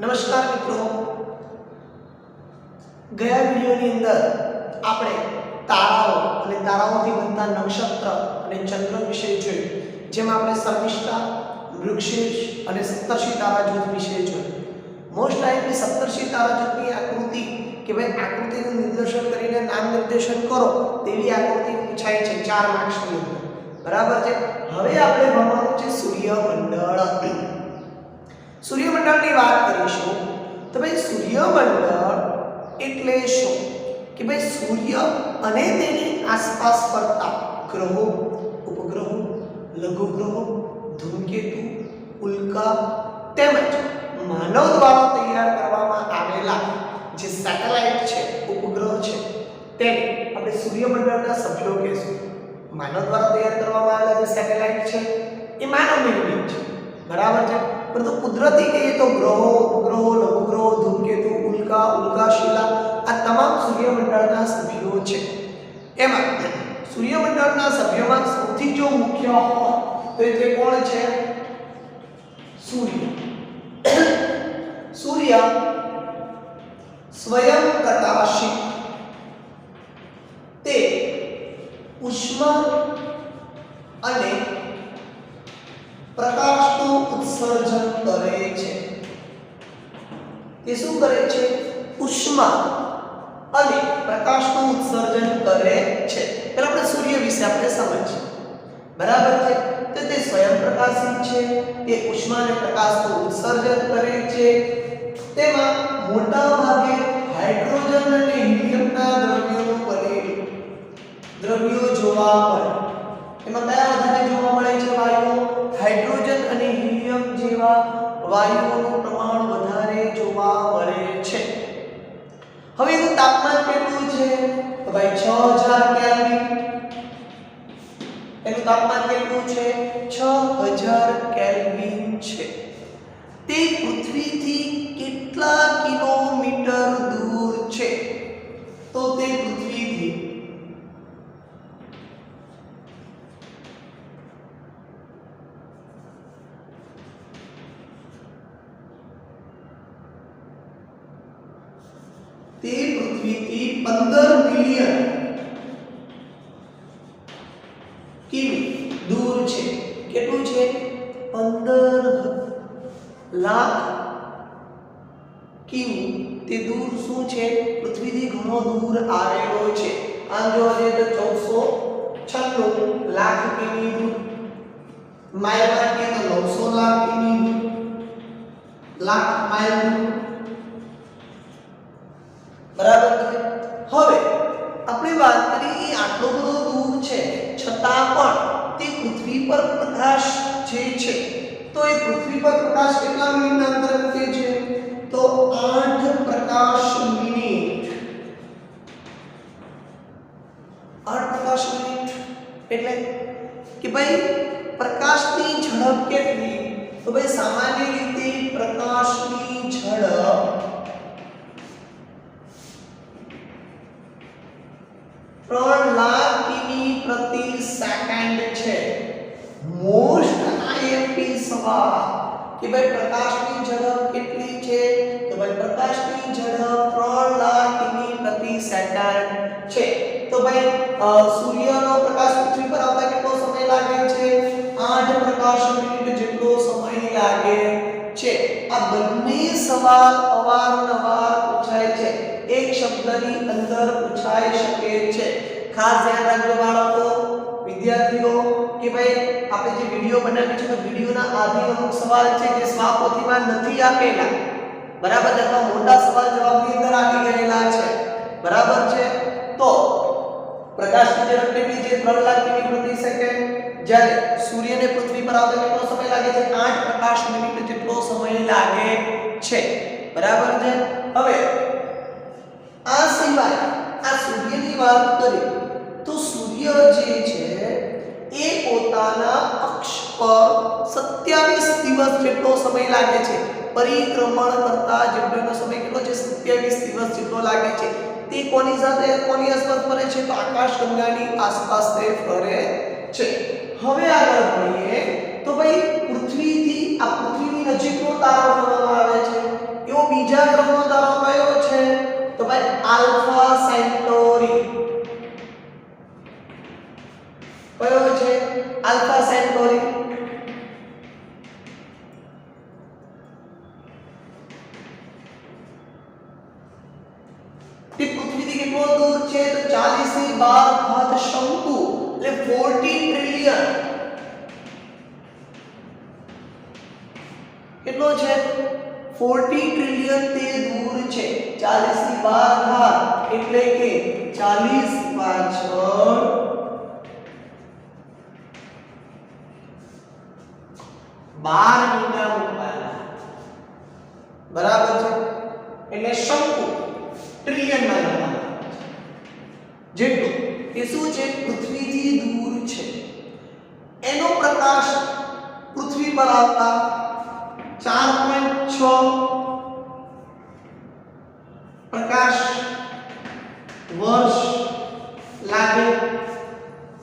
નમસ્કાર મિત્રો, ગયા વિડિયોની અંદર આપણે તારાઓ અને તારાઓથી બનતા નક્ષત્ર અને ચંદ્ર વિશે જોયું, જેમાં આપણે શર્મિષ્ઠા, મૃગશીર્ષ અને સપ્તર્ષિ તારા જૂથ વિશે જોયું. મોસ્ટ આઈપી સપ્તર્ષિ તારા જૂથની આકૃતિ કે ભાઈ આકૃતિનું નિર્દેશન કરીને નામ નિર્દેશન કરો તેવી આકૃતિ પૂછાય છે 4 માર્ક્સની અંદર. બરાબર છે. હવે આપણે ભણવાનું છે સૂર્યમંડળ. સૂર્યમંડળની વાત કરીશું તો ભાઈ સૂર્યમંડળ એટલે શું કે ભાઈ સૂર્ય અને તેની આસપાસ ફરતા ગ્રહો, ઉપગ્રહો, લઘુગ્રહો, ધૂમકેતુ, ઉલ્કા તેમજ માનવ દ્વારા તૈયાર કરવામાં આવેલા જે સેટેલાઇટ છે, ઉપગ્રહ છે, તેને આપણે સૂર્યમંડળના સભ્યો કહીશું. માનવ દ્વારા તૈયાર કરવામાં આવેલા જે સેટેલાઇટ છે એ માનવ નિર્મિત છે. બરાબર છે. પરંતુ કુદરતી કહીએ તો ગ્રહો, ઉપગ્રહો, લઘુગ્રહો, ધૂમકેતુ, ઉલ્કા, ઉલ્કાશિલા આ તમામ સૂર્યમંડળના સભ્યો છે. એમાં સૂર્યમંડળના સભ્યોમાં સૌથી જો મુખ્ય હોય તો તે કોણ છે? સૂર્ય. સૂર્ય સ્વયં પ્રકાશિત, તે ઉષ્મા અને પ્રકાશનું ઉત્સર્જન કરે છે. તે શું કરે છે? ઉષ્મા અને પ્રકાશનું ઉત્સર્જન કરે છે. પહેલા આપણે સૂર્ય વિશે આપણે સમજીએ. બરાબર છે. તો તે સ્વયં પ્રકાશિત છે, તે ઉષ્મા અને પ્રકાશનું ઉત્સર્જન કરે છે. તેમાં મોટા ભાગે હાઇડ્રોજન અને હિલિયમના દ્રવ્યો જોવા મળે. એમાં કયા વધારે જોવા મળે છે? વાયુઓ. હાઇડ્રોજન અને હિલિયમ જેવા વાયુઓનું પ્રમાણ વધારે જોવા મળે છે. હવે એનું તાપમાન કેટલું છે? તો ભાઈ 6000 કેલ્વિન. એનું તાપમાન કેટલું છે? 6000 કેલ્વિન છે. તે પૃથ્વીથી કેટલા કિલોમીટર દૂર છે? તો તે પૃથ્વીથી 15 મિલિયન કિમી દૂર છે. કેટલું છે? 15 લાખ કિમી તે દૂર શું છે? પૃથ્વીથી ઘણો દૂર આવેલો છે. આમ જોવા જઈએ તો 1496 લાખ કિમી દૂર. માઇલમાં કે તો 900 લાખ કિમી દૂર, લાખ માઇલ દૂર. બરાબર છે. હવે આપણે વાત કરીએ આટલો બધો દૂર છે છતાં પણ તે પૃથ્વી પર પ્રકાશ જે છે તો એ પૃથ્વી પર પ્રકાશ કેટલા મિનિટના અંતરે મૂકે છે? તો 8 પ્રકાશ મિનિટ. 8 પ્રકાશ મિનિટ એટલે કે ભાઈ પ્રકાશની ઝડપ કેટલી? તો ભાઈ સામાન્ય રીતે પ્રકાશની ઝડપ 3 લાખ કિમી પ્રતિ સેકન્ડ છે. મોસ્ટ આઈએમપી સવાલ કે ભાઈ પ્રકાશની ઝડપ કેટલી છે? તો ભાઈ પ્રકાશની ઝડપ 3 લાખ કિમી પ્રતિ સેકન્ડ છે. તો ભાઈ સૂર્યનો પ્રકાશ પૃથ્વી પર આવતા કેટલો સમય લાગે છે? 8 પ્રકાશ મિનિટ જેટલો સમય લાગે છે. આ બંને સવાલ અવારનવાર પૂછાય છે. એક શબ્દની અંદર પૂછાઈ શકે છે. ખાસ ધ્યાન રાખજો બાળકો, વિદ્યાર્થીઓ કે ભાઈ આપણે જે વિડિયો બનાવી છે તો વિડિયોના આધી અમુક સવાલ છે જે સ્વાપોથીમાં નથી આપેલા. બરાબર છે. અથવા મોટા સવાલ જવાબની અંદર આવી ગયેલા છે. બરાબર છે. તો પ્રકાશની ઝડપ કેટલી છે? 3 લાખ કિમી પ્રતિ સેકન્ડ. જ્યારે સૂર્યને પૃથ્વી પર આવતા કેટલો સમય લાગે છે? 8 પ્રકાશ મિનિટ જેટલો સમય લાગે છે. બરાબર છે. હવે આ સિવાય આ સૂર્યની વાત કરીએ તો સૂર્ય જે છે એ પોતાના અક્ષ પર 27 દિવસ જેટલો સમય લાગે છે. પરિક્રમણ કરતા જેટલો સમય કેટલો છે? 27 દિવસ જેટલો લાગે છે. તે કોની સાથે કોની આસપાસ ફરે છે? તો આકાશગંગાની આસપાસ તે ફરે છે. હવે આગળ વધીએ તો ભાઈ પૃથ્વીથી આ પૃથ્વીની નજીકનો તારો ગણવામાં આવે છે. એવો બીજા ગ્રહનો તારો કયો છે તો ભાઈ આલ્ફા સેન્ટોરી કયો છે આલ્ફા સેન્ટોરી તે પૃથ્વીથી કેટલો દૂર છે તો 40 ની 12 ઘાત શંકુ એટલે 40 ટ્રિલિયન કેટલો છે 40 ટ્રિલિયન તે દૂર છે 40 ની 12 ઘાત એટલે કે 40 પાછળ 12 મીટર મૂકવાના બરાબર છે એટલે શંકુ ટ્રિલિયન માં લખવાના જેટલું એ શું છે પૃથ્વીથી દૂર છે એનો પ્રકાશ પૃથ્વી પર આવતા 4.6 પ્રકાશ વર્ષ લાગે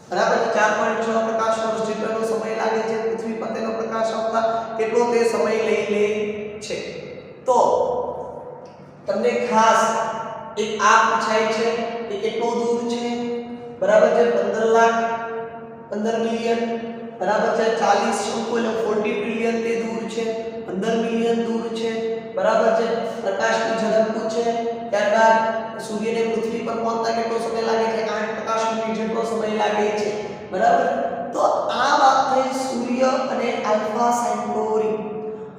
બરાબર 4.6 પ્રકાશ વર્ષ જેટલો સમય લાગે છે પૃથ્વી પર તેનો પ્રકાશ આવતા કેટલો તે સમય લઈ લે છે તો તમને ખાસ એક આ પૂછાય છે કે કેટલો દૂર છે બરાબર છે 15 લાખ 15 મિલિયન બરાબર છે 40 શંકુ એટલે 40 ટ્રિલિયન તે દૂર છે 15 મિલિયન દૂર છે બરાબર છે પ્રકાશની ઝડપ પૂછે ત્યારબાદ સૂર્યને પૃથ્વી પર પહોંચતા કેટલો સમય લાગે છે 8 પ્રકાશ મિનિટ જેટલો સમય લાગે છે બરાબર તો આ વાત થઈ સૂર્ય અને આલ્ફા સેન્ટોરી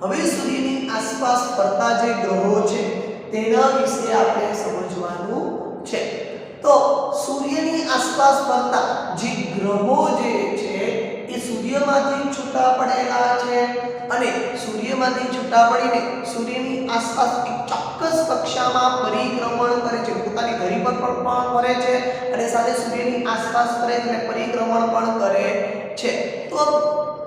હવે સૂર્યની આસપાસ ફરતા જે ગ્રહો છે તેના વિશે આપણે સમજવાનું છે તો સૂર્યની આસપાસ ફરતા જે ગ્રહો જે છે એ સૂર્યમાંથી છૂટા પડેલા છે અને સૂર્યમાંથી છૂટા પડીને સૂર્યની આસપાસ એક ચોક્કસ કક્ષામાં પરિભ્રમણ કરે છે પોતાની ધરી પર પણ ફરે છે અને સાથે સૂર્યની આસપાસ ફરે છે અને પરિભ્રમણ પણ કરે છે તો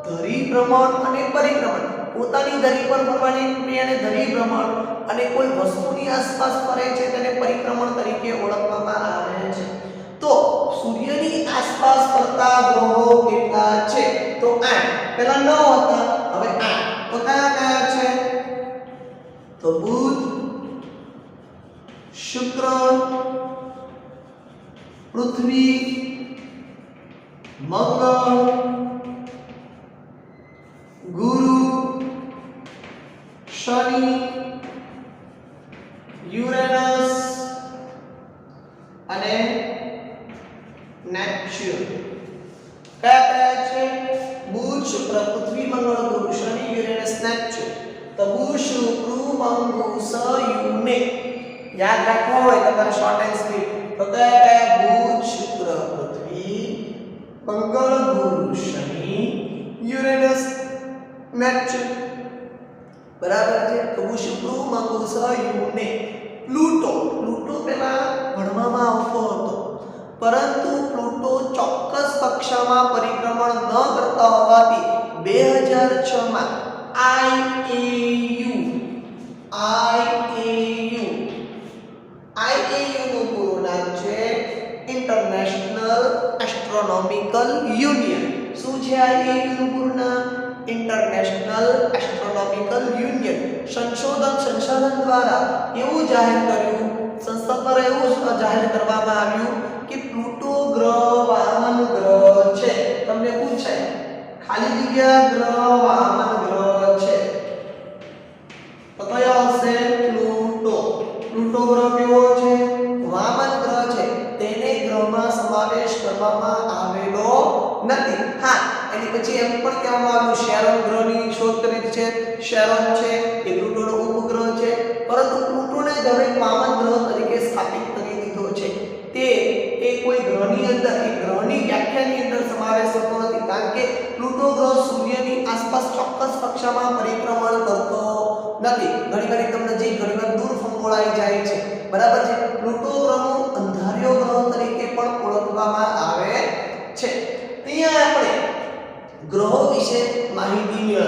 ધરી ભ્રમણ અને પરિભ્રમણ પોતાની ધરી પર ફરવાની ક્રિયાને ધરી ભ્રમણ અને કોઈ વસ્તુની આસપાસ ફરે છે તેને પરિભ્રમણ તરીકે ઓળખવામાં આવે છે તો સૂર્યની આસપાસ ફરતા ગ્રહો કેટલા છે તો 8 પહેલા 9 હતા હવે 8 તો કયા કયા છે તો બુધ શુક્ર પૃથ્વી મંગળ ગુરુ શનિ યુરેનસ અને નેપચ્યુન કયા કયા છે બુધ શુક્ર પૃથ્વી મંગળ ગુરુ શનિ યુરેનસ નેપચ્યુન તો બુધ શુક્ર મંગળ સયુને યાદ રાખવો હોય તમારે શોર્ટ એન્ડ સ્વીટ તો કયા કયા બુધ શુક્ર પૃથ્વી મંગળ ગુરુ શનિ યુરેનસ નેપચ્યુન બરાબર છે તો બુધ શુક્ર મંગળ સયુને પ્લુટો પહેલા ભણવામાં આવતો હતો પરંતુ પ્લુટો ચોક્કસ કક્ષામાં પરિભ્રમણ ન કરતા હોવાથી 2006 માં IAU નું પૂરું નામ છે ઇન્ટરનેશનલ એસ્ટ્રોનોમિકલ યુનિયન શું છે IAU નું પૂરું નામ ઇન્ટરનેશનલ એસ્ટ્રોનોમિકલ યુનિયન સંશોધન દ્વારા એવું જાહેર કર્યું સંસ્થા દ્વારા એવું જાહેર કરવામાં આવ્યું કે પ્લુટો ગ્રહ વામન ગ્રહ છે તમને પૂછાય ખાલી જગ્યા ગ્રહ વામન ગ્રહ છે તો કયો આવશે પ્લુટો ગ્રહ કેવો છે વામન ગ્રહ છે તેને ગ્રહમાં સમાવેશ કરવામાં આવેલો નથી હા એની પછી એમ પણ કહેવામાં આવ્યું શેરોન ગ્રહની શોધ કરી છે શેરોન છે એ પ્લુટોનો ઉપગ્રહ છે પરંતુ પ્લુટોને હવે વામન ગ્રહ તરીકે સ્થાપિત કરી દીધો છે તે કોઈ ગ્રહની અંદર એક ગ્રહની વ્યાખ્યાની અંદર સમાવેશ થતો નથી કારણ કે પ્લુટો ગ્રહ સૂર્યની આસપાસ ચોક્કસ કક્ષામાં પરિભ્રમણ કરતો નથી ઘણી તમને જે ઘણીવાર દૂર ફંગોળાઈ જાય છે બરાબર છે પ્લુટો ગ્રહનો અંધારિયો ગ્રહ તરીકે પણ ઓળખવામાં આવે છે અહીંયા આપણે ગ્રહો વિશે માહિતી મેળવીએ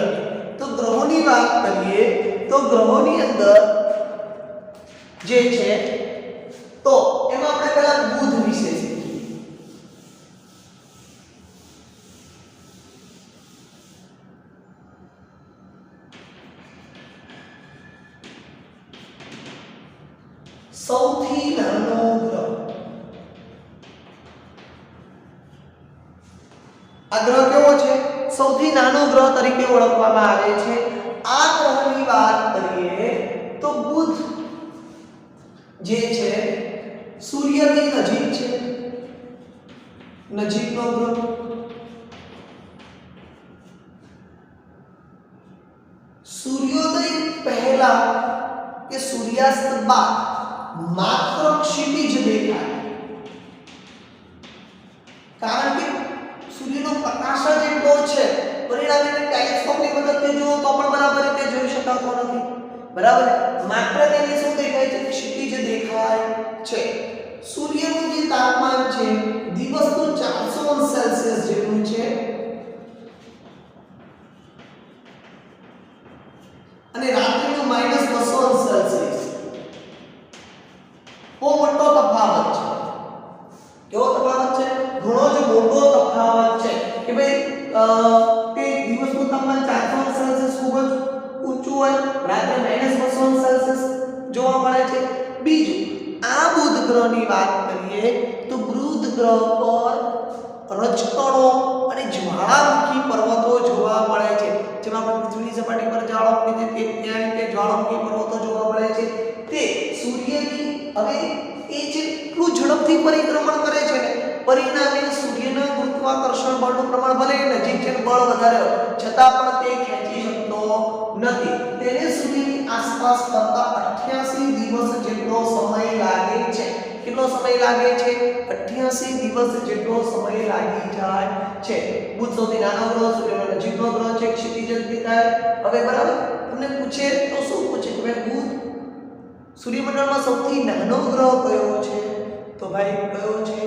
તો ગ્રહોની વાત કરીએ તો ગ્રહોની અંદર જે છે તો એમાં આપણે પહેલા બુધ વિશે શીખીએ સૌથી નાનો ગ્રહ. આ ગ્રહ કેવો છે? સૌથી નાનો ગ્રહ તરીકે ઓળખવામાં આવે છે. આ ગ્રહની વાત કરીએ તો બુધ જે છે સૂર્યની નજીક છે, નજીકનો ગ્રહ. સૂર્યોદય પહેલા કે સૂર્યાસ્ત બાદ માત્ર ક્ષિતિજ દેખાય, કારણ કે સૂર્યનો પ્રકાશ જ એટલો છે, પરિણામે ટેલિસ્કોપની મદદથી જુઓ તો પણ બરાબર રીતે જોઈ શકાતો નથી. બરાબર, માત્ર તેને શું દેખાય છે? ક્ષિતિજ દેખાય છે. સૂર્યનું જે તાપમાન છે દિવસનું 400 સેલ્સિયસ જેટલું છે અને રાત્રિનું -200 સેલ્સિયસ. બહુ મોટો તફાવત છે. કેવો તફાવત છે? ઘણો જ મોટો તફાવત છે કે ભાઈ તે દિવસનું તાપમાન 400 સેલ્સિયસ ખૂબ જ ઊંચું હોય, રાત્રે -200 સેલ્સિયસ જોવા મળે છે. બીજું, આ બુધ ગ્રહની વાત કરીએ તો બુધ ગ્રહ પર રજકણો અને જ્વાળામુખી પર્વતો જોવા મળે છે. જેમાં આપણે પૃથ્વીની સપાટી પર જ્વાળામુખી છે ત્યાં તે જ્વાળામુખી પર્વતો જોવા મળે છે. તે સૂર્યની હવે એ જેટલું ઝડપથી પરિક્રમણ કરે છે ને, પરિણામે સૂર્યના ગુરુત્વાકર્ષણ બળનું પ્રમાણ ભલે નજીક છે, બળ વધારે હોય છતાં પણ તે ખેંચી શકતો નથી. તેને સૂર્યની આસપાસ ફરતા 88 દિવસ જેટલો સમય લાગે છે. કેટલો સમય લાગે છે? 88 દિવસ જેટલો સમય લાગી જાય છે. બુધ સૌથી નાનો ગ્રહ, સૂર્યનો નજીકનો ગ્રહ છે, ક્ષિતિજ દેખાય. હવે બરાબર તમને પૂછે તો શું પૂછે કે ભાઈ બુધ સૂર્યમંડળમાં સૌથી નાનો ગ્રહ કયો છે? તો ભાઈ કયો છે?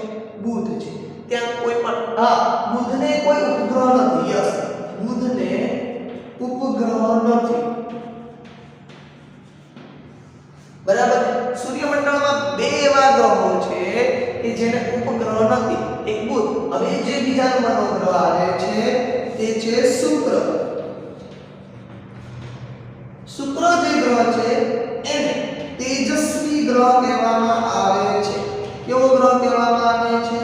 બુધ છે. ત્યાં કોઈ પણ બુધને કોઈ ઉપગ્રહ નથી. યસ, બુધને ઉપગ્રહ નથી. બરાબર, સૂર્યમંડળમાં બે એવા ગ્રહો છે કે જેને ઉપગ્રહ નથી. એક બુધ. હવે જે બીજા નંબરનો ગ્રહ આવે છે તે છે શુક્ર. શુક્ર જે ગ્રહ છે એને તેજસ્વી ગ્રહ કહેવામાં આવે છે. કેવો ગ્રહ કહેવામાં આવે છે?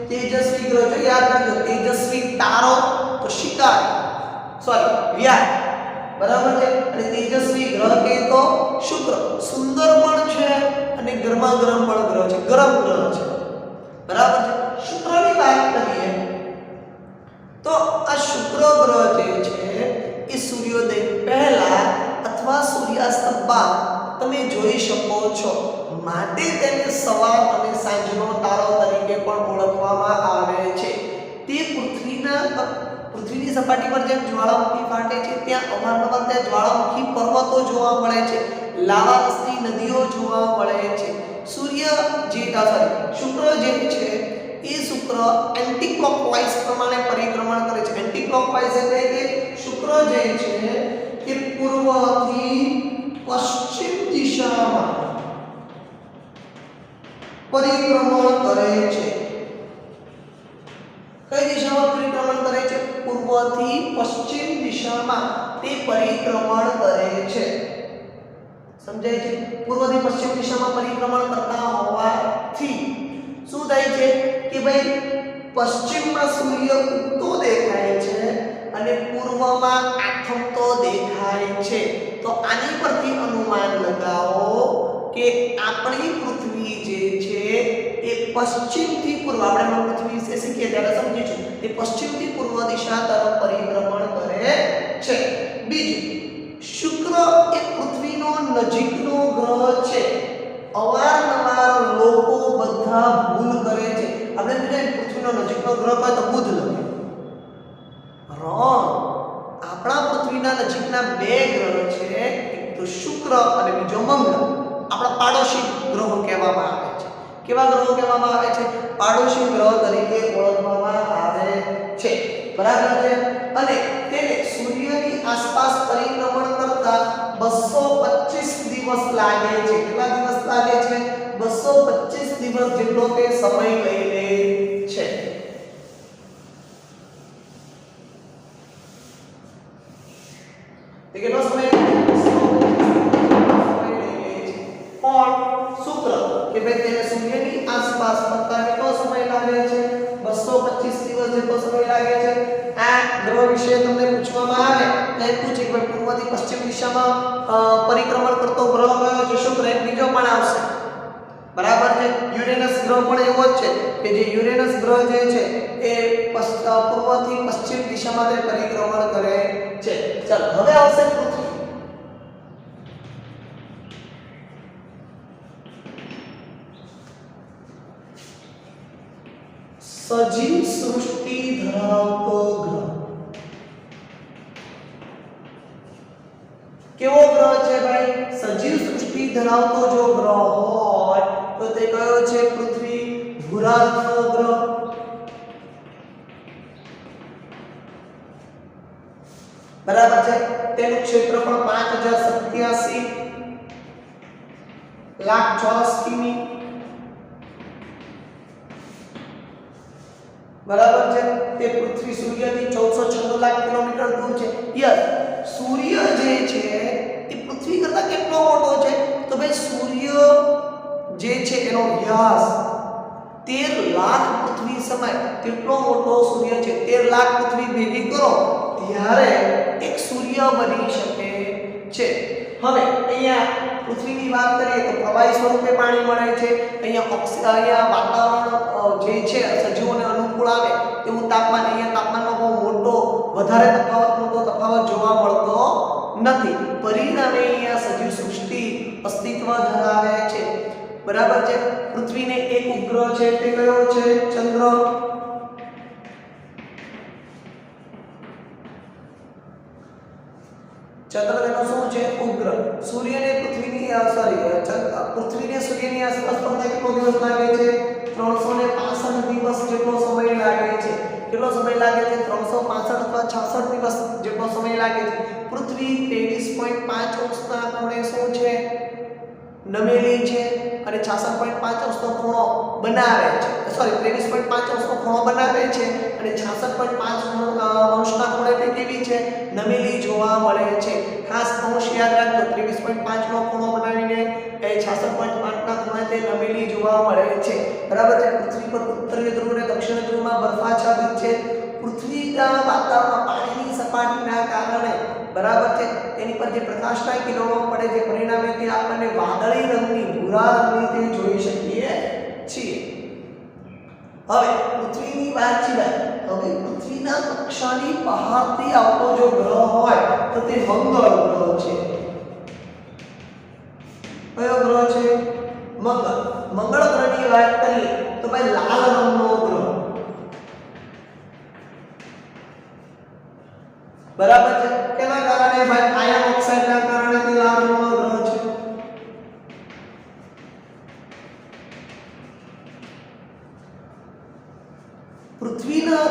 તેજસ્વી ગ્રહ. જો યાદ રાખજો, તેજસ્વી તારો તો શિકાર, સોરી વ્યાળ, બરાબર છે. અને તેજસ્વી ગ્રહ કે તો શુક્ર. સુંદર પણ છે અને ગરમા ગરમ પણ ગ્રહ છે, ગરમ ગ્રહ છે. બરાબર છે. શુક્રની વાત કરીએ તો આ શુક્ર ગ્રહ જે છે એ સૂર્યોદય પહેલા અથવા સૂર્યાસ્ત બાદ તમે જોઈ શકો છો. માટે તેને સવાર અને સાંજનો તારો તરીકે પણ ઓળખવામાં આવે છે. તે પૃથ્વીની સપાટી પર જેમ જ્વાળામુખી ફાટે છે ત્યાં અવારનવાર ત્યાં જ્વાળામુખી પર્વતો જોવા મળે છે, લાવા રસની નદીઓ જોવા મળે છે. શુક્ર જે છે એ શુક્ર એન્ટી ક્લોકવાઇઝ પ્રમાણે પરિક્રમણ કરે છે. એન્ટી ક્લોકવાઇઝ એટલે કે શુક્ર જે છે એ પૂર્વથી પશ્ચિમ દિશામાં પરિક્રમણ કરે છે. કઈ દિશામાં પરિક્રમણ કરે છે? પૂર્વથી પશ્ચિમ દિશામાં તે પરિક્રમણ કરે છે. સમજાય છે? પૂર્વથી પશ્ચિમ દિશામાં પરિક્રમણ કરતા હોવાથી શું થાય છે કે ભાઈ પશ્ચિમમાં સૂર્ય ઉગતો દેખાય છે અને પૂર્વમાં આથમતો દેખાય છે. તો આની પરથી અનુમાન લગાવો કે આપણી પૃથ્વી જે છે એ પશ્ચિમથી પૂર્વ, આપણે પૃથ્વી વિશે શીખીએ ત્યારે સમજીશું, તે પશ્ચિમથી પૂર્વ દિશા તરફ પરિક્રમણ કરે છે. બીજું, શુક્ર એ પૃથ્વીનો નજીકનો ગ્રહ છે. અવારનવાર લોકો બધા ભૂલ કરે છે. આપણે કહીએ પૃથ્વીનો નજીકનો ગ્રહ હોય તો બુધ લખે. આપણા પૃથ્વીના નજીકના બે ગ્રહ છે, એક તો શુક્ર અને બીજો મંગળ. આપણા પાડોશી ગ્રહો કહેવામાં આવે છે. કેવા ગ્રહો કહેવામાં આવે છે? પાડોશી ગ્રહ તરીકે ઓળખવામાં આવે છે. બરાબર છે. અને તેને સૂર્યની આસપાસ પરિક્રમણ કરતા 225 દિવસ લાગે છે. કેટલા દિવસ લાગે છે? 225 દિવસ જેટલો તે સમય લઈ લે છે. તે કેટલો સમય લઈ લે છે? કોણ? શુક્ર. વિશે તમને પૂછવામાં આવે તો એ પૂછે કે ભાઈ પૂર્વથી પશ્ચિમ દિશામાં પરિક્રમણ કરતો ગ્રહ કયો છે, શું ગ્રહ બીજો પણ આવશે, બરાબર છે. યુરેનસ ગ્રહ પણ એવો જ છે કે જે યુરેનસ ગ્રહ જે છે એ પૂર્વથી પશ્ચિમ દિશામાં તે પરિક્રમણ કરે છે. ચાલો હવે આવશે પૃથ્વી. સજીવ સૃષ્ટિ ધરાવતો ગ્રહ કેવો ગ્રહ છે ભાઈ? સજીવ સૃષ્ટિ ધરાવતો જો ગ્રહ હોય તો તે કયો છે? પૃથ્વી. ભૂરાનો ગ્રહ, બરાબર છે. તેનું ક્ષેત્રફળ 5087 લાખ ચોરસ કિમી, બરાબર છે. તે પૃથ્વી સૂર્યથી 1496 લાખ કિલોમીટર દૂર છે. યસ, સૂર્ય જે છે એ પૃથ્વી કરતા કેટલો મોટો છે? તો ભાઈ સૂર્ય જે છે એનો વ્યાસ 13 લાખ પૃથ્વી સમાય કેટલો મોટો સૂર્ય છે. 13 લાખ પૃથ્વી ભેગી કરો ત્યારે એક સૂર્ય બની શકે છે. હવે અહીંયા પૃથ્વીની વાત કરીએ તો પ્રવાહી સ્વરૂપે પાણી મળે છે. અહીંયા વાતાવરણ જે છે સજીવોને અનુકૂળ આવે તેવું તાપમાન, અહીંયા તાપમાનમાં બહુ મોટો તફાવત જોવા મળતો નથી. પરિણામે અહીંયા સજીવ સૃષ્ટિ અસ્તિત્વ ધરાવે છે, બરાબર છે. પૃથ્વીને એક ઉપગ્રહ છે તે કયો છે? ચંદ્ર. ચંદ્ર તેનો શું છે? ઉપગ્રહ. સૂર્યને પૃથ્વીની પૃથ્વીને સૂર્યની આસપાસ ફરતા કેટલો દિવસ લાગે છે? 365 દિવસ જેટલો સમય લાગે છે. કેટલો સમય લાગે છે? 365 અથવા 66 દિવસ જેટલો સમય લાગે છે. પૃથ્વી 23.5 અંશના ખૂણે શું છે? નમેલી છે અને 66.5 અંશનો ખૂણો બનાવે છે. 23.5 અંશનો ખૂણો બનાવે છે અને 66.5 અંશના ખૂણે તે કેવી છે? નમેલી જોવા મળે છે. ખાસ અંશ યાદ રાખજો. 23.5 નો ખૂણો બનાવીને એ 66.5 ના ખૂણે તે નમેલી જોવા મળે છે, બરાબર છે. પૃથ્વી પર ઉત્તરીય ધ્રુવ અને દક્ષિણ ધ્રુવમાં બરફાચ્છાદિત છે. પૃથ્વીના વાતાવરણમાં પાણીની સપાટીના કારણે, બરાબર છે, તેની પર જે પ્રકાશના કિરણો પડે છે પરિણામે તે આપણને વાદળી રંગની, ભૂરા રંગની તે જોઈ શકીએ છીએ. હવે પૃથ્વીની વાત સિવાય હવે પૃથ્વીના કક્ષાની બહારથી આવતો જો ગ્રહ હોય તો તે મંગળ ગ્રહ છે. કયો ગ્રહ છે? મંગળ. મંગળ ગ્રહની વાત કરીએ તો ભાઈ લાલ રંગનો ગ્રહ, બરાબર છે. કેના કારણે? ભાઈ આયન ઓક્સાઇડના કારણે તે લાલ રંગનો ગ્રહ છે. પૃથ્વીના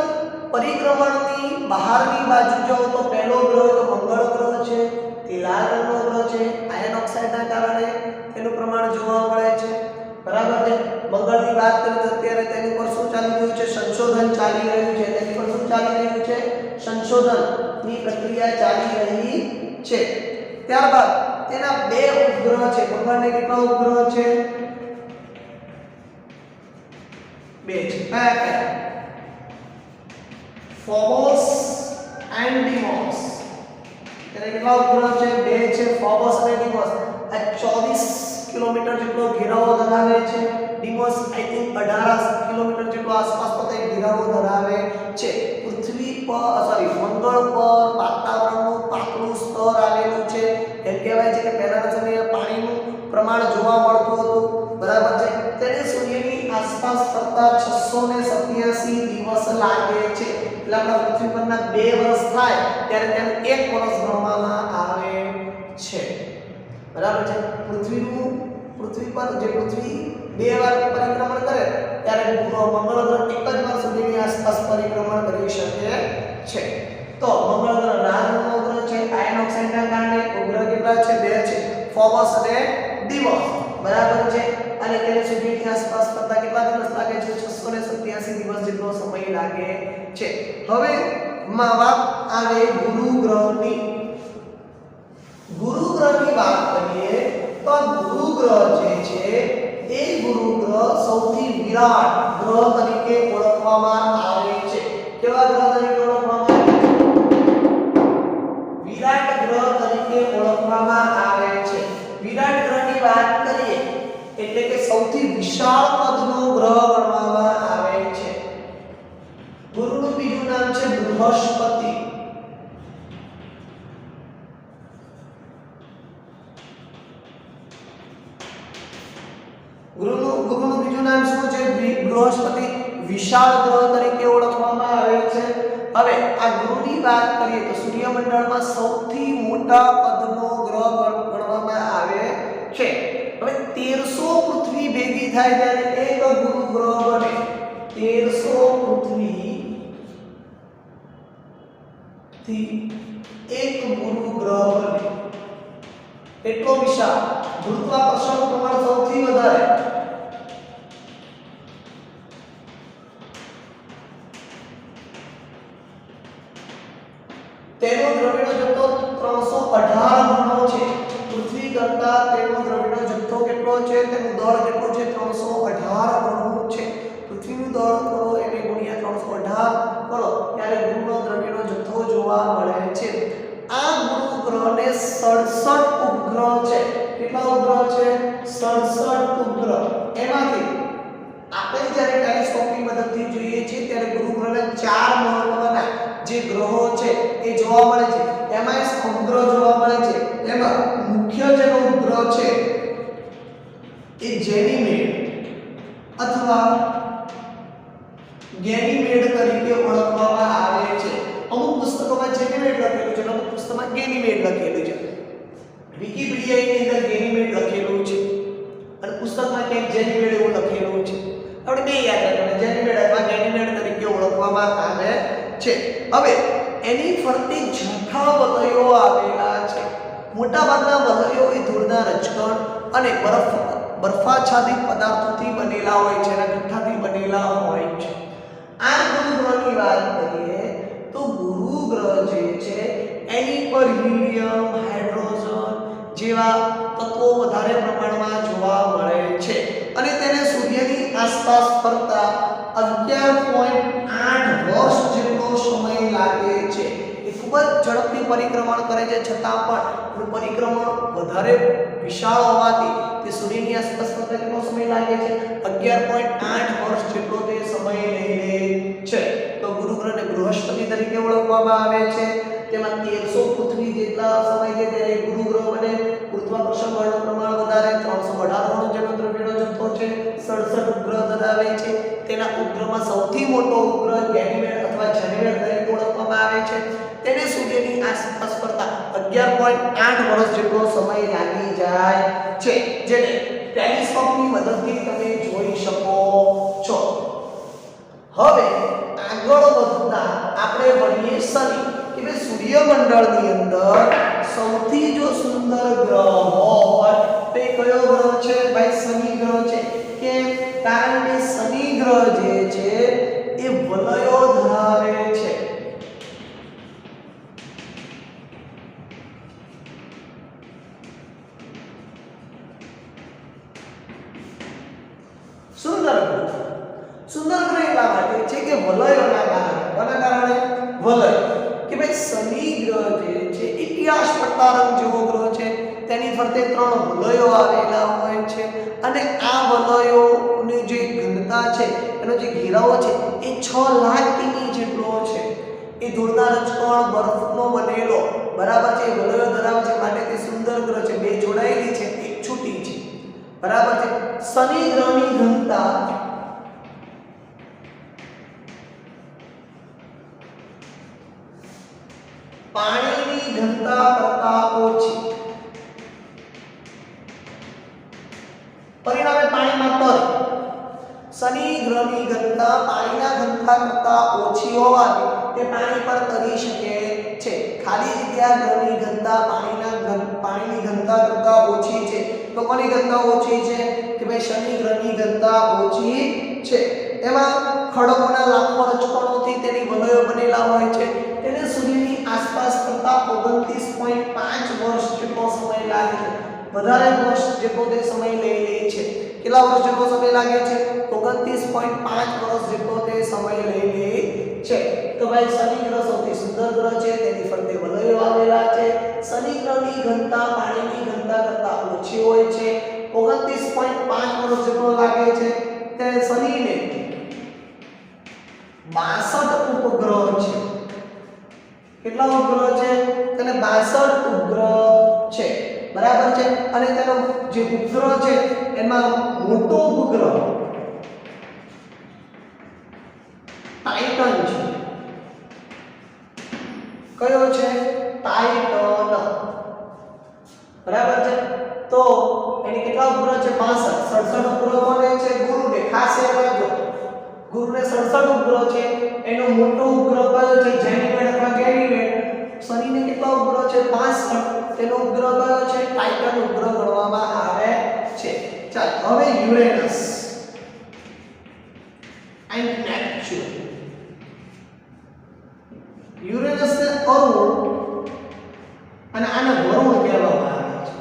પરિક્રમણની બહારની બાજુ જાઓ તો પહેલો ગ્રહ તો મંગળ ગ્રહ છે. તે લાલ રંગનો ગ્રહ છે. આયન ઓક્સાઇડના કારણે તેનું પ્રમાણ જોવા મળે છે, બરાબર છે. મંગળની વાત કરીએ તો અત્યારે તેની પર શું ચાલી રહ્યું છે? સંશોધન ચાલી રહ્યું છે. તેની પર શું ચાલી રહ્યું છે? સંશોધનની પ્રક્રિયા ચાલી રહી છે. ત્યારબાદ તેના બે ઉપગ્રહ છે. મંગળને કેટલા ઉપગ્રહ છે? બે છે. કયા કયા? ફોબોસ એન્ડ ડીમોસ. તેને કેટલા ઉપગ્રહ છે? બે છે. ફોબોસ અને ડીમોસ આ 24 કિલોમીટર જેટલો ઘેરાવો ધરાવે છે. ડીમોસ આઈ થિંક 18 કિલોમીટર જેટલો આસપાસનો તે ઘેરાવો ધરાવે છે. પૃથ્વી પર મંગળ પર વાતાવરણનું પાતળું સ્તર આવેલું છે. એમ કહેવાય છે કે પહેલાના સમયે પાણીનું પ્રમાણ જોવા મળતું હતું, બરાબર છે. તેને સૂર્યની આસપાસ ફરતા 687 દિવસ લાગે છે. એટલે આપણા પૃથ્વી પરના 2 વર્ષ થાય ત્યારે તેને 1 વર્ષ ગણવામાં આવે છે, બરાબર છે. પૃથ્વી પર જે પૃથ્વી 2 વાર પરિક્રમણ કરે ત્યારે મંગળ ગ્રહ 1 જ વાર સૂર્યની આસપાસ પરિક્રમણ કરી શકે છે. તો મંગળ ગ્રહ લાલ રંગનો ગ્રહ છે. આયન ઓક્સાઇડના કારણે ઉપગ્રહ કેટલા છે? 2 છે. ફોબોસ અને ડીમોસ, બરાબર છે. અને તેને સૂર્યની આસપાસ ફરતા કેટલા દિવસ લાગે છે? 687 દિવસ જેટલો સમય લાગે છે. હવે વાત આવે ગુરુ ગ્રહની. ગુરુ ગ્રહની વાત કરીએ તો ગુરુ ગ્રહ જે છે એ ગુરુ ગ્રહ સૌથી વિરાટ ગ્રહ તરીકે ઓળખવામાં આવે છે. કેવા ગ્રહ તરીકે ઓળખવામાં આવે છે? ઓળખવામાં આવે છે. વિરાટ ગ્રહની વાત કરીએ એટલે કે સૌથી વિશાળ કદનો ગ્રહ ગણવામાં આવે છે. ગુરુનું બીજું નામ છે બૃહસ્પતિ. ગુરુનું બીજું નામ શું છે? બૃહસ્પતિ. વિશાળ ગ્રહ તરીકે ઓળખવામાં આવે છે. હવે આ ગુરુની વાત કરીએ તો સૂર્યમંડળમાં સૌથી મોટા કદનો ગ્રહ ગણવામાં આવે છે. હવે 1300 પૃથ્વી ભેગી થાય ત્યારે એક ગુરુ ગ્રહ બને. 1300 પૃથ્વી થી એક ગુરુ ગ્રહ બને. એટલો વિશાળ. ગુરુત્વાકર્ષણનું પ્રમાણ સૌથી વધારે. તેનો દ્રવ્યનો જથ્થો 318 ગણો છે. પૃથ્વી કરતા તેનો દ્રવ્યનો જથ્થો કેટલો છે? તેનું દળ કેટલું છે? 318 ગણું છે. પૃથ્વીનું દળ કરો એને ગુણ્યા 318 કરો ત્યારે ગુરુનો દ્રવ્યનો જથ્થો જોવા મળે છે. આ ગુરુ ગ્રહને 67 ઉપગ્રહ છે. કેટલા ઉપગ્રહ છે? 67 ઉપગ્રહ. એમાંથી આપણે જ્યારે ટેલિસ્કોપની મદદથી જોઈએ છીએ ત્યારે ગુરુ ગ્રહના 4 મહત્વના જે ગ્રહો છે એ જોવા મળે છે. એમાં ઉપગ્રહ જોવા મળે છે. એમાં મુખ્ય જેનો ઉપગ્રહ છે એ જેનીમેડ અથવા ગેનીમેડ તરીકે ઓળખવામાં આવે છે. અમુક પુસ્તકોમાં જેનીમેડ લખેલું છે, અમુક પુસ્તકમાં ગેનીમેડ લખેલું છે. વિકિપીડિયાની અંદર ગેનીમેડ લખેલું છે અને પુસ્તકમાં ક્યાંક જેનીમેડ એવું લખેલું છે. આપણે બે યાદ રાખવાનું, જેનીમેડ અથવા ગેનીમેડ તરીકે ઓળખવામાં આવે છે. હવે એની ફરતે જૂઠા વલયો આવેલા છે. મોટાભાગના વલયો એ ધૂળના રજકણ અને બરફાચ્છાદિત પદાર્થોથી બનેલા હોય છે અને જૂઠાથી બનેલા હોય છે. આ ગુરુ ગ્રહની વાત કરીએ તો ગુરુ ગ્રહ જે છે એની પર હિલિયમ, હાઇડ્રોજન જેવા તત્વો વધારે પ્રમાણમાં જોવા મળે છે અને તેને સૂર્યની આસપાસ ફરતા 11.8 વર્ષ જેટલો સમય લાગે છે. એ ખૂબ જ ઝડપથી પરિક્રમણ કરે છે, છતાં પણ પરિક્રમણ વધારે વિશાળ હોવાથી તે સૂર્યની આસપાસ ફરતા કેટલો સમય લાગે છે? 11.8 વર્ષ જેટલો તે સમય લઈ લે છે. તો ગુરુ ગ્રહને બૃહસ્પતિ તરીકે ઓળખવામાં આવે છે. તેમાં 1300 પૃથ્વી જેટલા સમય છે ત્યારે ગુરુ ગ્રહ બને. ગુરુત્વાકર્ષણ બળનું પ્રમાણ વધારે 318 ગણો જેનો દ્રવ્યનો જથ્થો છે. 67 ઉપગ્રહ ધરાવે છે. તેના ઉપગ્રહમાં સૌથી મોટો ઉપગ્રહ ગેનીમેડ અથવા જેનીમેડ તરીકે ઓળખવામાં આવે છે. તેને સૂર્યની આસપાસ ફરતા 11.8 વર્ષ જેટલો સમય લાગી જાય છે, જેને ટેલિસ્કોપની મદદથી તમે જોઈ શકો છો. હવે આગળ વધતા આપણે ભણીએ શનિ. કે ભાઈ સૂર્યમંડળની અંદર સૌથી જો સુંદર ગ્રહ હોય તે કયો ગ્રહ છે? ભાઈ શનિ ગ્રહ છે. કે કારણ કે શનિ ગ્રહ જે છે એ વલયો ધરાવે છે. સુંદર ગ્રહ એટલા માટે છે કે વલયોના કારણે. કોના કારણે? વલય. કે ભાઈ શનિ ગ્રહ જે છે ઇતિહાસ પટ્ટારંગ જેવો ગ્રહ છે. તેની ફરતે 3 વલયો આવેલા હોય છે અને આ વલયોની જે ઘનતા છે, એનો જે ઘેરાવો છે એ 6 લાખ કિમી જેટલો છે. એ ધૂળના રજકણ, બરફનો બનેલો બરાબર છે, વલયો ધરાવે છે, માટે તે સુંદર ગ્રહ છે. બે જોડાયેલી છે, એક છૂટી છે. બરાબર છે. શનિ ગ્રહની ઘનતા પાણીની ઘનતા કરતા ઓછી. પરિણામે પાણીમાં તરે. શનિ ગ્રહની ઘનતા પાણીના ઘનતા કરતા ઓછી હોવાથી તે પાણી પર તરી શકે છે. ખાલી જગ્યા ગ્રહની ઘનતા પાણીની ઘનતા કરતા ઓછી છે. તો કોની ઘનતા ઓછી છે? કે ભાઈ શનિ ગ્રહની ઘનતા ઓછી છે. એમાં ખડકોના લાખો રજકણોથી તેની વલયો બનેલા હોય છે. તેને સૂર્યની આસપાસ ફરતા 29.5 વર્ષ જેટલો સમય લાગે છે. વધારે વર્ષ જેટલો તે સમય લઈ લે છે. કેટલા વર્ષ જેટલો સમય લાગે છે? 29.5 વર્ષ જેટલો તે સમય લઈ લે છે. તો ભાઈ શનિ ગ્રહ સૌથી સુંદર ગ્રહ છે, તેની ફરતે વલયો આવેલા છે. શનિ ગ્રહની ઘનતા પાણીની ઘનતા કરતા ઓછી હોય છે, 29.5 વર્ષ જેટલો લાગે છે. ત્યારે શનિને 62 ઉપગ્રહ છે. કેટલા ઉપગ્રહ છે? તેને 62 ઉપગ્રહ છે. બરાબર છે. અને તેનો જે ઉપગ્રહ છે એમાં મોટો ઉપગ્રહ ટાઇટન છે. કયો છે? ટાઇટન. બરાબર છે. તો એની કેટલા ઉપગ્રહ છે? 62. 67 ઉપગ્રહ કોને છે? ગુરુને. ખાસ યાદ રાખજો, ગુરુને 67 ઉપગ્રહ છે. એનો મોટો ઉપગ્રહ કયો છે? જેનીમેડ અથવા ગેનીમેડ. શનિને કેટલા ઉપગ્રહ છે? 65. તેનો ઉપગ્રહ કયો છે? ટાઇટન ઉપગ્રહ ગણવામાં આવે છે. ચાલ હવે યુરેનસ એન્ડ નેપચ્યુન. યુરેનસ ને અરુણ અને આને વરુણ કહેવામાં આવે છે.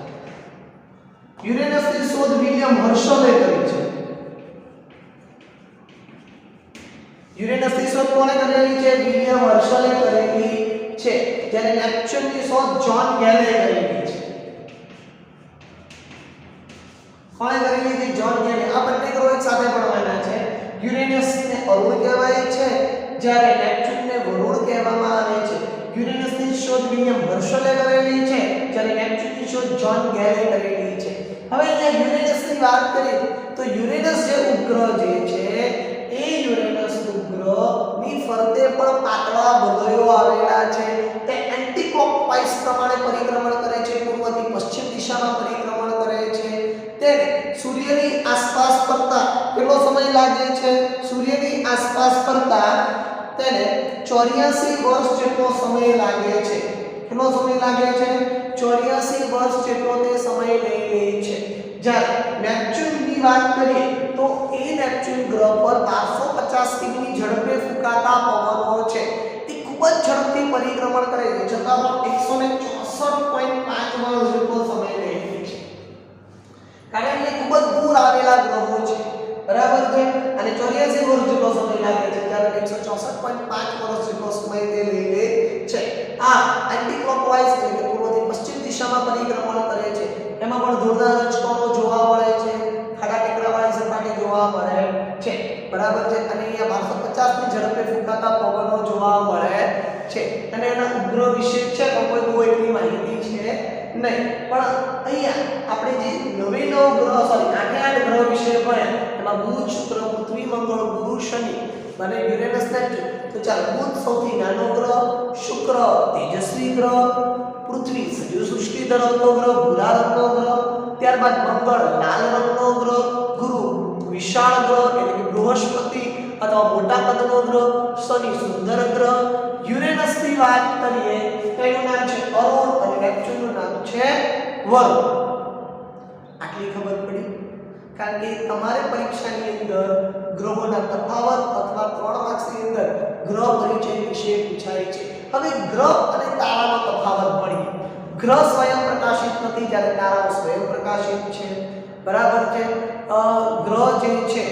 યુરેનસની શોધ વિલિયમ હર્શલે કરી છે. યુરેનસની શોધ કોણે કરેલી છે? વિલિયમ હર્શલે કરેલી છે. જ્યારે નેપચ્યુનની શોધ જ્હોન ગેલે કરેલી છે. કોણે કરેલી છે? જ્હોન ગેલે. આ બંને ગ્રહો એક સાથે ભણવાના છે. યુરેનસને અરુણ કહેવાય છે, જ્યારે નેપચ્યુનને વરુણ કહેવામાં આવે છે. યુરેનસની શોધ વિલિયમ હર્શલે કરેલી છે, જ્યારે નેપચ્યુનની શોધ જ્હોન ગેલે કરેલી છે. હવે અહીંયા યુરેનસની વાત કરીએ તો યુરેનસ જે ઉપગ્રહ જે છે એ યુરેનસ ઉપગ્રહની ફરતે પણ પાતળા વલયો આવેલા છે. તે એન્ટી ક્લોકવાઇઝ પ્રમાણે પરિભ્રમણ કરે છે, પૂર્વથી પશ્ચિમ દિશામાં પરિભ્રમણ કરે છે. તેને સૂર્યની આસપાસ ફરતા કેટલો સમય લાગે છે? સૂર્યની આસપાસ ફરતા તેને 84 વર્ષ જેટલો સમય લાગે છે. કેટલો સમય લાગે છે? 84 વર્ષ જેટલો તે સમય લઈ લે છે. જ્યારે નેપચ્યુનની વાત કરીએ તો એ નેપચ્યુન ગ્રહ પર 1250 કિમી ઝડપે ફૂંકાતા પવનો છે. તે ખૂબ જ ઝડપથી પરિભ્રમણ કરે છે, છતાં પણ 164.5 વર્ષ જેટલો સમય લે છે. કારણ કે ખૂબ જ દૂર આવેલા ગ્રહો છે. બરાબર છે. અને 84 વર્ષ જેટલો સમય લાગે છે, જ્યારે 164.5 વર્ષ જેટલો સમય તે લઈ લે છે. આ એન્ટી ક્લોકવાઇઝ એટલે કે પૂર્વથી પશ્ચિમ દિશામાં પરિભ્રમણ કરે છે. એમાં પણ જોરદાર રચકણો જોવા મળે છે, ખાડા ટેકરાવાળી સપાટી જોવા મળે છે. બરાબર છે. અને અહીંયા 1250 ની ઝડપે ફૂંકાતા પવનો જોવા મળે છે. અને એના ઉપગ્રહ વિશે છે તો કોઈ બહુ એટલી માહિતી છે નહીં. પણ અહીંયા આપણે જે નવે નવ ગ્રહ સોરી 8 ગ્રહ વિશે ભણ્યા એમાં બુધ, શુક્ર, પૃથ્વી, મંગળ, ગુરુ, શનિ અને યુરેનસ, નેપચ્યુન. તો ચાલો, બુધ સૌથી નાનો ગ્રહ, શુક્ર તેજસ્વી ગ્રહ, પૃથ્વી સજીવ સૃષ્ટિ ધરાવતો ગ્રહ, ભૂરા રંગનો ગ્રહ, ત્યારબાદ મંગળ લાલ રંગનો ગ્રહ, ગુરુ વિશાળ ગ્રહ એટલે કે બૃહસ્પતિ અથવા મોટા કદનો ગ્રહ, શનિ સુંદર ગ્રહ, યુરેનસની વાત કરીએ તો એનું નામ છે અરુણ અને નેપચ્યુનનું નામ છે વરુણ. આટલી ખબર પડી? કારણ કે તમારે પરીક્ષાની અંદર ગ્રહોના તફાવત અથવા 3 માર્ક્સની અંદર ગ્રહ પરિચય વિશે પૂછાય છે. હવે ગ્રહ અને તારાનો તફાવત ભણીએ. ગ્રહ સ્વયં પ્રકાશિત નથી, જ્યારે તારાઓ સ્વયં પ્રકાશિત છે. બરાબર છે. ગ્રહ જે છે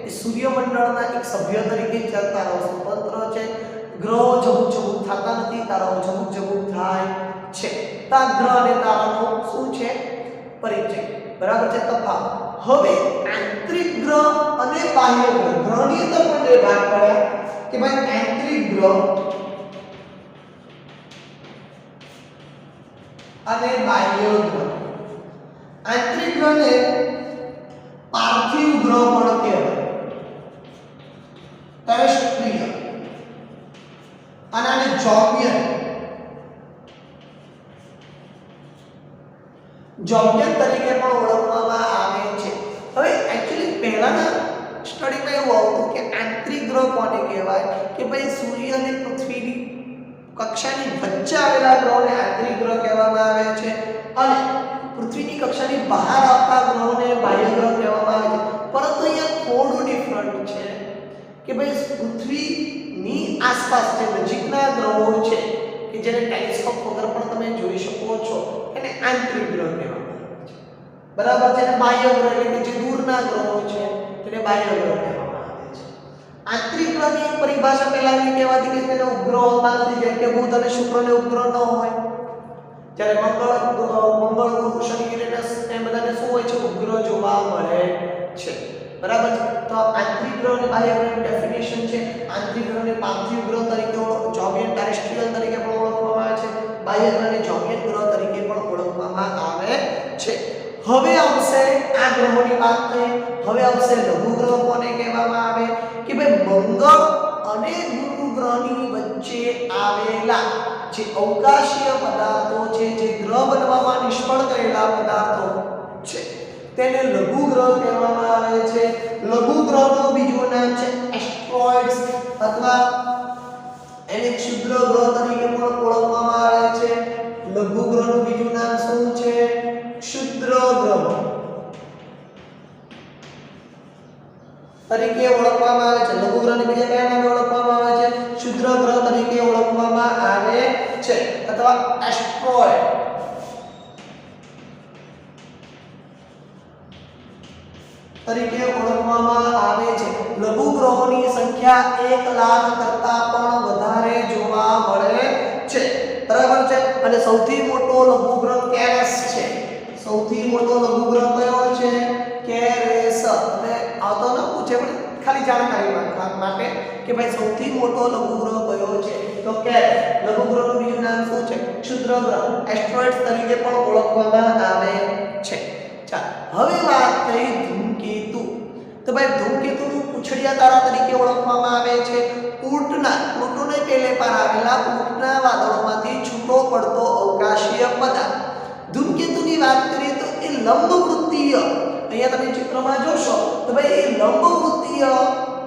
એ સૂર્યમંડળના એક સભ્ય તરીકે, જ્યારે તારાઓ સ્વતંત્ર છે. ગ્રહો ઝબૂક થતા નથી, તારાઓ ઝબૂક થાય છે. તો આ ગ્રહ અને તારાનો શું છે? પરિચય. બરાબર છે. તફાવત. હવે આંતરિક ગ્રહ અને બાહ્ય ગ્રહ, ગ્રહની અંદર પણ બે ભાગ પડ્યા કે ભાઈ આંતરિક ગ્રહ અને બાહ્ય ગ્રહ. આંતરિક ગ્રહને પાર્થિવ ગ્રહ પણ કહેવાય, ટેરેસ્ટ્રીય, અને આને જોવિયન તરીકે પણ ઓળખવામાં આવે છે. હવે એક્ચ્યુઅલી પહેલાના સ્ટડીમાં એવું આવતું કે આંતરિક ગ્રહ કોને કહેવાય કે ભાઈ સૂર્ય અને પૃથ્વીની કક્ષાની વચ્ચે આવેલા ગ્રહોને આંતરિક ગ્રહ કહેવામાં આવે છે, અને પૃથ્વીની કક્ષાની બહાર આવતા ગ્રહોને બાહ્ય ગ્રહ કહેવામાં આવે છે. પરંતુ અહીંયા થોડું ડિફરન્ટ છે કે ભાઈ પૃથ્વીની આસપાસ જે નજીકના ગ્રહો છે કે જેને ટેલિસ્કોપ વગર પણ તમે જોઈ શકો છો એને આંતરિક ગ્રહ કહેવામાં આવે છે. બરાબર છે. અને બાહ્ય ગ્રહ એટલે કે જે દૂરના ગ્રહો છે તેને બાહ્ય ગ્રહ કહેવામાં આવે છે. આંતરિક ગ્રહની એક પરિભાષા પહેલા એવી કહેવાતી કે તેનો ઉપગ્રહ હોતા નથી, જેમ કે બુધ અને શુક્રને ઉપગ્રહ ન હોય, જ્યારે મંગળ ગુરુ શનિ યુરેનસ એ બધાને શું હોય છે, ઉપગ્રહ જોવા મળે છે, બરાબર છે। તો આંતરિક ગ્રહ અને બાહ્ય ગ્રહની ડેફિનેશન છે, આંતરિક ગ્રહને પાર્થિવ ગ્રહ તરીકે જોવિયન ટેરેસ્ટ્રીયલ તરીકે પણ ઓળખવામાં આવે છે, બાહ્ય ગ્રહને જોવિયન ગ્રહ તરીકે પણ ઓળખવામાં આવે છે। હવે આવશે આ ગ્રહોની વાત થઈ, હવે આવશે લઘુ ગ્રહ કોને કહેવામાં આવે કે ભાઈ મંગળ અને ગુરુ ગ્રહની વચ્ચે આવેલા જે અવકાશીય પદાર્થો છે, જે ગ્રહ બનવામાં નિષ્ફળ ગયેલા પદાર્થો છે, તેને લઘુ ગ્રહ કહેવામાં આવે છે। લઘુ ગ્રહનું બીજું નામ છે એસ્ટ્રોઇડ્સ અથવા એને ક્ષુદ્ર ગ્રહ તરીકે પણ ઓળખવામાં આવે છે। લઘુ ગ્રહનું બીજું નામ શું છે? ક્ષુદ્ર ગ્રહ તરીકે ઓળખવામાં આવે છે। લઘુ ગ્રહને બીજા કયા નામે ઓળખવામાં આવે છે? ક્ષુદ્ર ગ્રહ તરીકે ઓળખવામાં આવે છે અથવા એસ્ટ્રોઇડ તરીકે ઓળખવામાં આવે છે। લઘુ ગ્રહોની સંખ્યા 1 લાખ કરતા પણ વધારે જોવા મળે છે, બરાબર છે। અને સૌથી મોટો લઘુ ગ્રહ કેરસ છે। સૌથી મોટો લઘુ ગ્રહ કયો છે? કેરેસ। અને આવતો ન પૂછે પણ ખાલી જાણકારી માટે કે ભાઈ સૌથી મોટો લઘુ ગ્રહ કયો છે, તો કેરેસ। લઘુ ગ્રહનું બીજું નામ શું છે? ક્ષુદ્ર ગ્રહ, એસ્ટ્રોઇડ્સ તરીકે પણ ઓળખવામાં આવે છે। હવે વાત થઈ ધૂમકેતુ। તો ભાઈ ધૂમકેતુનું પૂંછડિયા તારા તરીકે ઓળખવામાં આવે છે। પ્લુટોને પેલે પર આવેલા ઊંટના વાદળોમાંથી છૂટો પડતો અવકાશીય પદાર્થ। ધૂમકેતુની વાત કરીએ તો એ લંબવૃત્તીય, અહીંયા તમે ચિત્રમાં જોશો તો ભાઈ એ લંબવૃત્તીય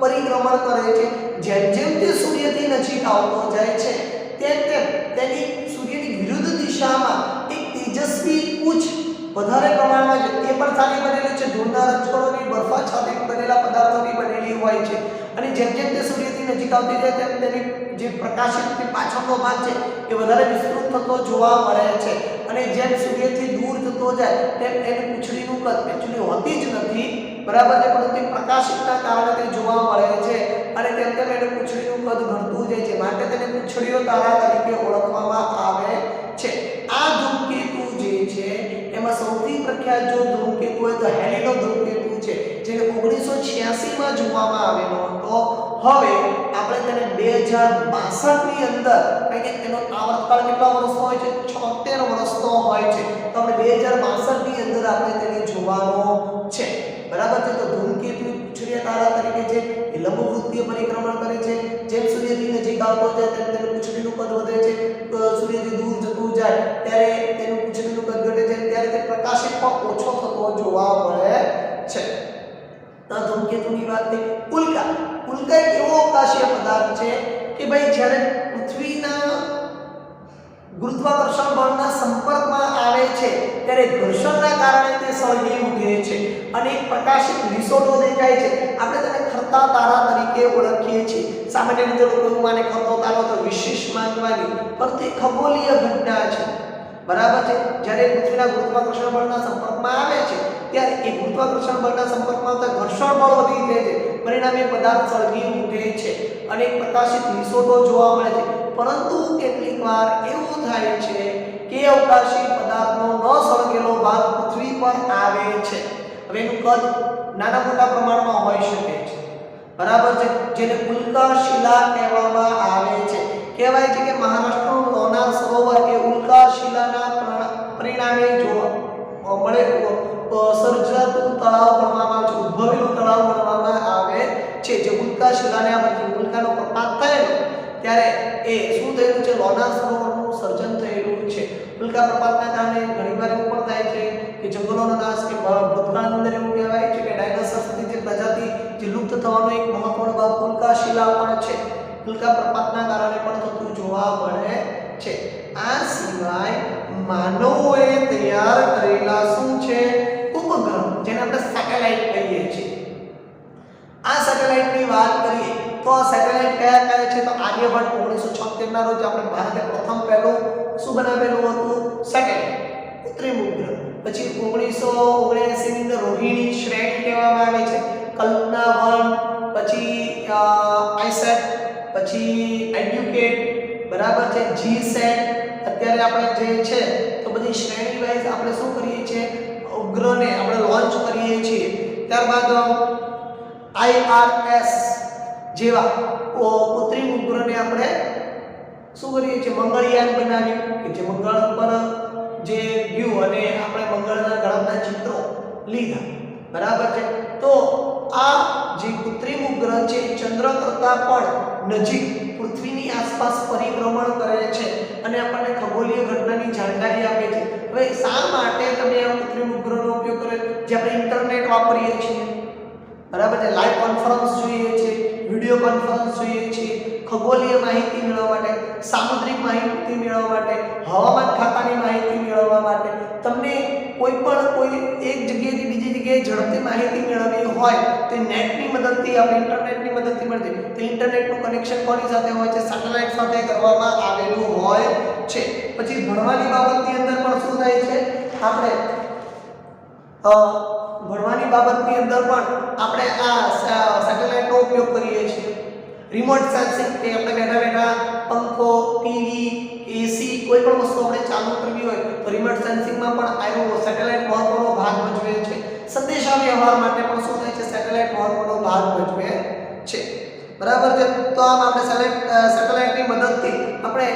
પરિભ્રમણ કરે છે। જેમ જેમ તે સૂર્યથી નજીક આવતો જાય છે તેમ તેમ તેની સૂર્યની વિરુદ્ધ દિશામાં એક તેજસ્વી પૂંછ વધારે પ્રમાણમાં છે, એ પણ સારી બનેલી છે, ધૂળના રજકણોની બરફાછાદી બનેલા પદાર્થોની બનેલી હોય છે। અને જેમ જેમ તે સૂર્યથી નજીક આવતી જાય તેમ તેની જે પ્રકાશિત પાછળનો ભાગ છે એ વધારે વિસ્તૃત થતો જોવા મળે છે। અને જેમ સૂર્યથી દૂર થતો જાય તેમ એની પૂંછડીનું કદ એકચ્યુઅલી હોતી જ નથી, બરાબર છે, પરંતુ પ્રકાશિતના કારણે તે જોવા મળે છે અને તેમ તેમ એની પૂંછડીનું કદ ઘટતું જાય છે, માટે તેને પૂંછડીયો તારા તરીકે ઓળખવામાં આવે છે। આ ધૂમકેતુ જે છે એમાં સૌથી પ્રખ્યાત જો ધૂમકેતુ હોય તો હેલિનો ધૂમકેતુ છે, જેને 1986 માં જોવામાં આવેલો હતો। હવે આપણે તેને 2062 ની અંદર, કારણ કે તેનો આવર્તકાળ કેટલા વર્ષનો હોય છે? 76 વર્ષનો હોય છે, તો આપણે 2062 ની અંદર આપણે તેને જોવાનો છે, બરાબર છે। તો ધૂમકેતુ પૂંછડીયા તારા તરીકે છે, એ લંબવૃત્તીય પરિક્રમણ કરે છે, જેમ સૂર્યથી નજીક આવતો જાય તેમ તેનું પૂંછડીનું કદ વધે છે, સૂર્યથી દૂર જતું જાય ત્યારે તેનું પૂંછડીનું કદ ઘટે છે, ત્યારે તે પ્રકાશિત પણ ઓછો થતો જોવા મળે છે। તો ધૂમકેતુની વાત થઈ। ઉલ્કા એક એવો અવકાશીય પદાર્થ છે કે ભાઈ જ્યારે પૃથ્વીના ગુરુત્વાકર્ષણ બળના સંપર્કમાં આવે છે ત્યારે ઘર્ષણના કારણે તે સળગી ઉઠે છે અને એક પ્રકાશિત લીસોટો દેખાય છે। આપણે તેને ખરતા તારા તરીકે ઓળખીએ છીએ। સામાન્ય રીતે લોકો એવું માને ખરતો તારો તો વિશેષ માનવાની, પરંતુ તે ખગોળીય ઘટના છે, બરાબર છે। જ્યારે પૃથ્વીના ગુરુત્વાકર્ષણ બળના સંપર્કમાં આવે છે ત્યારે એ ગુરુત્વાકર્ષણ બળના સંપર્કમાં આવતા ઘર્ષણ બળ વધી જાય છે, પરિણામે પદાર્થ સળગી ઉઠે છે અને એક પ્રકાશિત લીસોટો જોવા મળે છે। પરંતુ કેટલીકવાર એવું થાય છે કે અવકાશી પદાર્થનો ન સળગેલો ભાગ પૃથ્વી પર આવે છે। હવે એનું કદ નાના મોટા પ્રમાણમાં હોઈ શકે છે, બરાબર છે, જેને ઉલ્કા શિલા કહેવામાં આવે છે। કહેવાય છે કે મહારાષ્ટ્રનું લોનાર સરોવર એ ઉલ્કા શિલાના પરિણામે જોવા મળે સર્જાતું તળાવ ગણવામાં આવે છે, ઉદ્ભવેલું તળાવ ગણવામાં આવે છે। જે ઉલ્કા શિલાના પરથી ઉલ્કાનો પ્રપાત થયેલો ત્યારે એ શું થયેલું છે? લોનાર સરોવરનું સર્જન થયેલું છે। ઉલ્કા પ્રપાતના કારણે ઘણીવાર એવું પણ થાય છે કે જંગલોનો નાશ, કે ભૂતકાળની અંદર એવું કહેવાય છે કે ડાયનાસોર્સની જે પ્રજાતિ જે લુપ્ત થવાનો એક મહત્વનો ભાગ ઉલ્કા શિલા પણ છે, ઉલ્કા પ્રપાતના કારણે પણ થતું જોવા મળે છે। આ સિવાય માનવોએ તૈયાર કરેલા શું છે? ઉપગ્રહ, જેને આપણે સેટેલાઇટ કહીએ છીએ। આ સેટેલાઇટની વાત કરીએ તો આ સેટેલાઇટ કયા કયા છે? તો આર્યભટ્ટ 1976 ના રોજ આપણે ભારતે પ્રથમ પહેલું શું બનાવેલું હતું? સેટેલાઇટ, કૃત્રિમ ઉપગ્રહ। પછી 1979 ની અંદર રોહિણી શ્રેણી કહેવામાં આવે છે, કલ્પના 1, પછી આઈસેટ, પછી એડ્યુકેટ, બરાબર છે, જીસેટ. અત્યારે આપણે જે છે તો બધી શ્રેણી વાઇઝ આપણે શું કરીએ છીએ, ઉપગ્રહને આપણે લોન્ચ કરીએ છીએ. ત્યારબાદ IRS જેવા કૃત્રિમ ઉપગ્રહને આપણે શું કરીએ છીએ, મંગળયાન બનાવ્યું કે જે મંગળ પર જે ગયું અને આપણે મંગળના ઘણા બધા ચિત્રો લીધા, બરાબર છે. તો આ જે કૃત્રિમ ઉપગ્રહ છે ચંદ્ર કરતાં પણ નજીક પૃથ્વીની આસપાસ પરિભ્રમણ કરે છે અને આપણને ખગોળીય ઘટનાની જાણકારી આપે છે. હવે શા માટે તમે આ કૃત્રિમ ઉપગ્રહનો ઉપયોગ કરે, જે આપણે ઇન્ટરનેટ વાપરીએ છીએ, બરાબર છે, લાઈવ કોન્ફરન્સ જોઈએ છે, વિડિયો કોન્ફરન્સ જોઈએ છે, ખગોળીય માહિતી મેળવવા માટે, સામુદ્રિક માહિતી મેળવવા માટે, હવામાન ખાતાની માહિતી મેળવવા માટે, તમને કોઈ એક જગ્યાએથી બીજી જગ્યાએ ઝડપથી માહિતી મેળવવી હોય તો નેટની મદદથી, આપણે ઇન્ટરનેટની મદદથી મળે છે. તો ઇન્ટરનેટનું કનેક્શન કોની સાથે હોય છે, સેટેલાઇટ સાથે કરવામાં આવેલું હોય છે. પછી ભણવાની બાબતની અંદર પણ શું થાય છે, આપણે ભણવાની બાબતની અંદર પણ આપણે આ સેટેલાઇટનો ઉપયોગ કરીએ છીએ. રિમોટ સેન્સિંગ કે આપણે બેઠા બેઠા પંખો, ટીવી, એસી કોઈ પણ વસ્તુ આપણે ચાલુ કરવી હોય તો રિમોટ સેન્સિંગમાં પણ આનો સેટેલાઇટ મહત્વનો ભાગ ભજવે છે. સંદેશા વ્યવહાર માટે પણ શું થાય છે, સેટેલાઇટ મહત્વનો ભાગ ભજવે છે, બરાબર છે. તો આમ આપણે સેટેલાઇટની મદદથી આપણે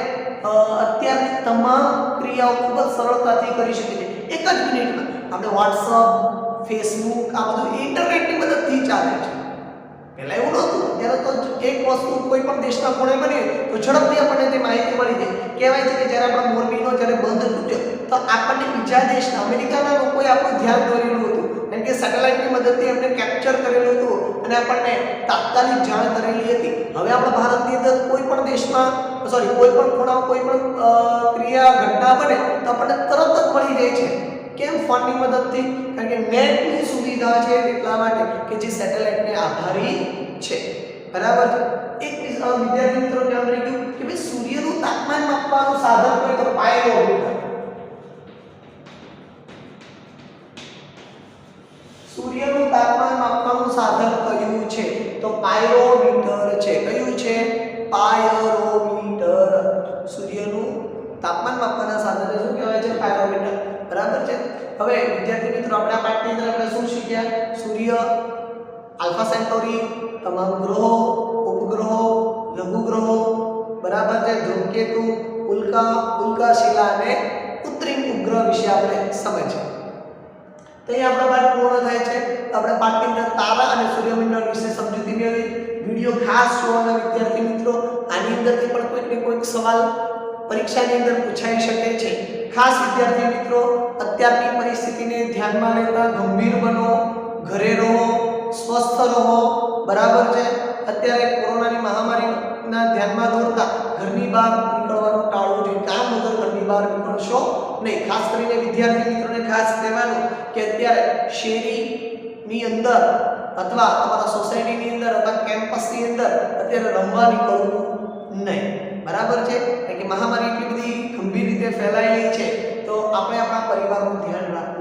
અત્યારની તમામ ક્રિયાઓ ખૂબ જ સરળતાથી કરી શકીએ છીએ. એક જ મિનિટમાં આપણે WhatsApp, Facebook આ બધું ઇન્ટરનેટની મદદથી ચાલે છે. પહેલા એવું નહોતું. ત્યારે તો એક વસ્તુ કોઈ પણ દેશના ખૂણે બની તો ઝડપથી આપણને તે માહિતી મળી જાય. કહેવાય છે કે જ્યારે આપણો મોરબીનો જ્યારે બંધ તૂટ્યો તો આપણને બીજા દેશના, અમેરિકાના લોકોએ આપણું ધ્યાન દોરેલું હતું, કારણ કે સેટેલાઇટની મદદથી એમને કેપ્ચર કરેલું હતું અને આપણને તાત્કાલિક જાણ કરેલી હતી. હવે આપણા ભારતની અંદર કોઈ પણ દેશમાં કોઈ પણ ખૂણામાં કોઈ પણ ક્રિયા ઘટના બને તો આપણને તરત જ મળી જાય છે. કેમ? ફોનની મદદથી, કારણ કે નેટની સુવિધા છે એટલા માટે કે જે સેટેલાઇટને આભારી છે, બરાબર છે. એક વિદ્યાર્થી મિત્રો ધ્યાન રાખ્યું કે ભાઈ સૂર્યનું તાપમાન માપવાનું સાધન કોઈ તો પાયરોમીટર. સૂર્યનું તાપમાન માપવાનું સાધન કયું છે તો પાયરોમીટર છે. કયું છે? પાયરોમીટર. સૂર્યનું તાપમાન માપવાના સાધનને શું કહેવાય છે? પાયરોમીટર, બરાબર છે. હવે વિદ્યાર્થી મિત્રો આપણે આ પાઠની અંદર આપણે શું શીખ્યા? સૂર્ય, આલ્ફા સેન્ટોરી, તમામ ગ્રહો, ઉપગ્રહો, લઘુગ્રહો, બરાબર છે, ધૂમકેતુ, ઉલ્કાશિલા અને કૃત્રિમ ઉપગ્રહ વિશે આપણે સમજ્યા. તો અહીં આપણો પાઠ પૂર્ણ થાય છે. આપણે પાઠની અંદર તારા અને સૂર્યમંડળ વિશે સમજૂતી મેળવી. વિડિયો ખાસ જોવાના વિદ્યાર્થી મિત્રો. આની અંદરથી પણ કોઈક ને કોઈક સવાલ પરીક્ષાની અંદર પૂછાઈ શકે છે. ખાસ વિદ્યાર્થી મિત્રો, અત્યારની પરિસ્થિતિને ધ્યાનમાં લેતા ગંભીર બનો, ઘરે રહો, સ્વસ્થ રહો, બરાબર છે. અત્યારે કોરોનાની મહામારીના ધ્યાનમાં દોરતા ઘરની બહાર નીકળવાનું ટાળવું જોઈએ. કામ વગર ઘરની બહાર નીકળશો નહીં. ખાસ કરીને વિદ્યાર્થી મિત્રોને ખાસ કહેવાનું કે અત્યારે શેરીની અંદર અથવા તમારા સોસાયટીની અંદર અથવા કેમ્પસની અંદર અત્યારે રમવા નીકળવું નહીં, બરાબર છે. કારણ કે મહામારી એટલી બધી ગંભીર રીતે ફેલાયેલી છે તો આપણે આપણા પરિવારનું ધ્યાન રાખવું